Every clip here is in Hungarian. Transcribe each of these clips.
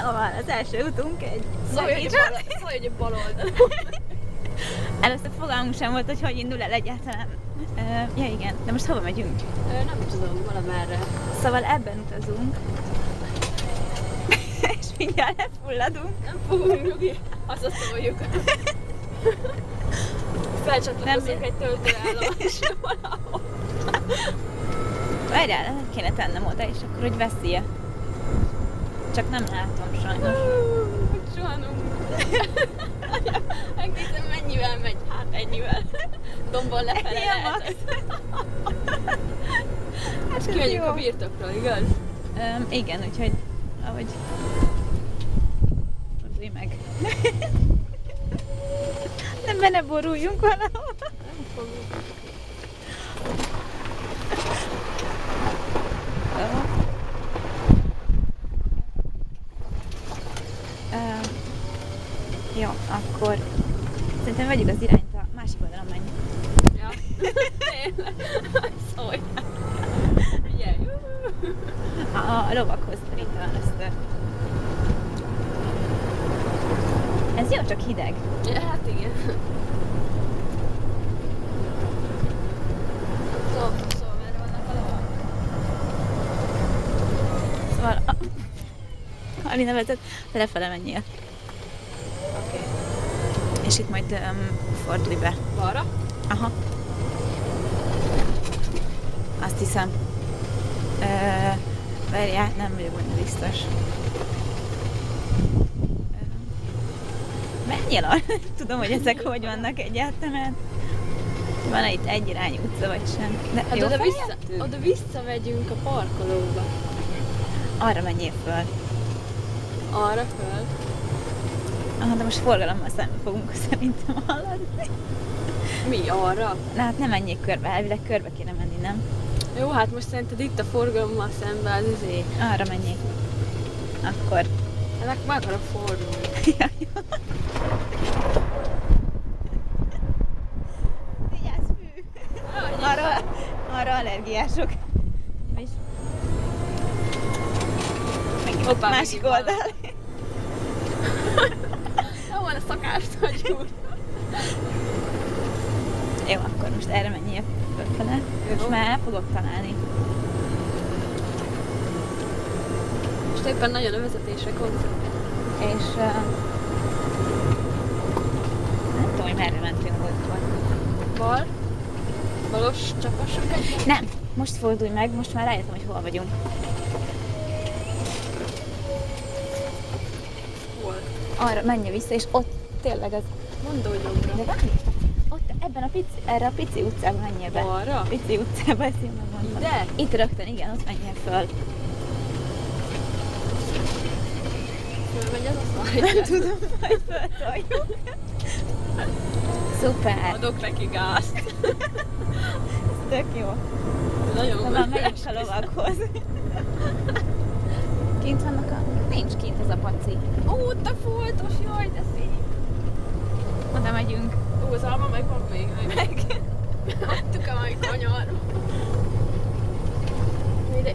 Szóval az első utunk egy... Szólj, hogy bal oldalon. Először fogalmunk sem volt, hogy indul el egyáltalán. Ja igen, de most hova megyünk? Nem tudom, valamerre. Szóval ebben utazunk. És mindjárt lefulladunk. Nem fogunk, Nyugi, hazatoljuk. Felcsatlakozunk egy töltőállomásra valahol. Várjál, el kéne tennem oda, és akkor hogy veszi-e. Csak nem látom sajnos. Csuhanunk. Megnézem, mennyivel megy. Hát ennyivel. Dombon lefele lehet. Hát kimegyünk a birtokról, igaz? Igen, úgyhogy ahogy... Fordulj meg. Nem benne boruljunk valahol. Nem fogunk. Jó, akkor szerintem vegyük az irányt a másik oldalon menj. Ja. Tényleg. Szólj. Figyelj. A lovakhoz szerintem először. Ez jó, csak hideg. Ja, hát igen. Szóval merre vannak a lovak? Szóval Alina vezet, te lefele menjél. Oké. És itt majd fordulj be. Balra? Aha. Azt hiszem. Várjál, nem vagyok benne biztos. Menjél arra, tudom, hogy ezek hogy vannak egyáltalán. Van-e itt egy irányú utca, vagy sem? De Hát jó, oda visszamegyünk a parkolóba. arra menjél föl. Arra föl. Aha, de most forgalommal szemben fogunk szerintem haladni. Mi, arra? Na hát nem menjél körbe, elvileg körbe kéne menni, nem? Jó, hát most szerinted itt a forgalommal szemben az izé. Arra menjél. Akkor. Ennek meg akarok fordulni. Ja, jó. Vigyázz, fű! Arra allergiások. És... Megint Hoppá, másik megint oldal. Hol van a szakást, hogy úr? Jó, akkor most erre menjél fölfele. Most már el fogok találni. Most éppen nagyon a vezetésre koncentrál. És nem tudom, hogy merre mentünk múltkor. Bal? Balos csapassunk egyet? Nem, most fordulj meg, most már rájöttem, hogy hol vagyunk. Hol? Arra menj vissza, és ott tényleg az... Mondod jobbra. De várj! Ott ebben erre a pici utcában menjél be. Balra? Pici utcában, ezt én megmondtam. Ide? Itt rögtön, igen, ott menjél föl. Fölmegy az a Nem tudom, majd föltoljuk. Szuper! Adok neki gázt. Ez tök jó. Nagyon Na már megyünk a lovakhoz. Kint vannak a... Nincs kint az a paci. Ó, te foltos, jaj, de szép. Oda megyünk. Ó, az alma meg van még. Hagytuk a mai kanyarba.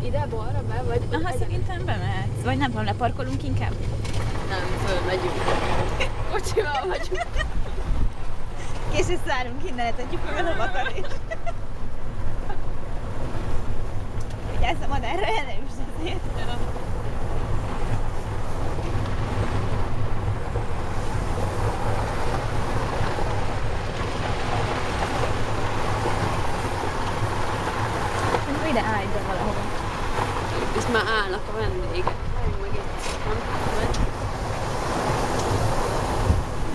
Ide balra be, vagy Aha, szerintem bemehetsz. Vagy nem tudom, leparkolunk inkább? Nem, fölmegyünk. Kocsival vagyunk. Később szállunk innen, letetjük meg a lovakat is. Vigyázz a madárra, el ne üsd azért. Ja. Ide állj be valahova. Itt már állnak a vendégek. Álljunk meg itt. Nem? Vagy?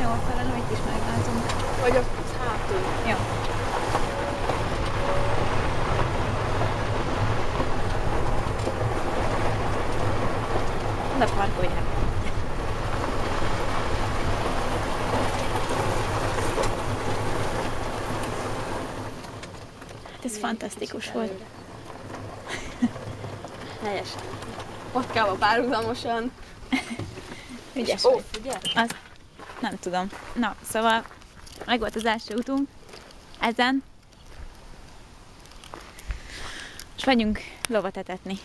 Jó, akkor itt is meglázunk. Vagy ott hátul. Jó. Oda parkolják. Hát ez fantasztikus volt. Helyesen. Patkába párhuzamosan. Ügyes Ó, vagy. figyelj! Az, nem tudom. Na, szóval meg volt az első utunk ezen. És megyünk lovat etetni.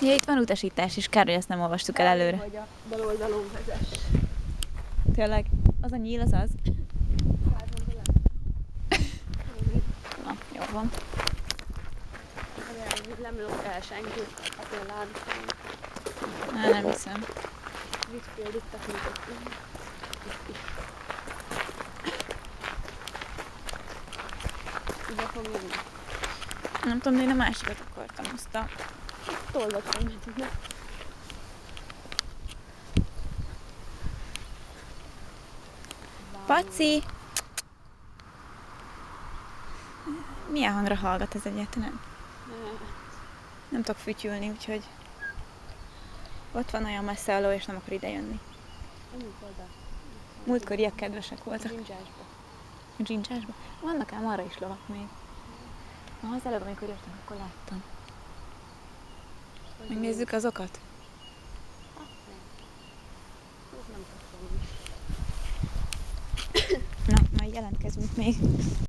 Ja, itt van utasítás is, kár, hogy ezt nem olvastuk el előre. Vagy a baloldalon vezess. Tényleg, az a nyíl, az az. Na, jó van. Nem lóg el senki a láncán. Nem hiszem. Whitfield itt a hűtött. Ide fog jönni. Nem tudom, de én a másikat akartam, azt a... Tolvat megmegyünk. Paci! Milyen hangra hallgat ez egyáltalán? Nem tudok fütyülni, úgyhogy... Ott van olyan messze aló, és nem akar ide jönni. Múltkor ilyen kedvesek voltak. Dzsincsásba. Dzsincsásba? Vannak ám arra is lovak még. Az előbb, amikor jöttem, akkor láttam. Megnézzük azokat? Na, majd jelentkezünk még.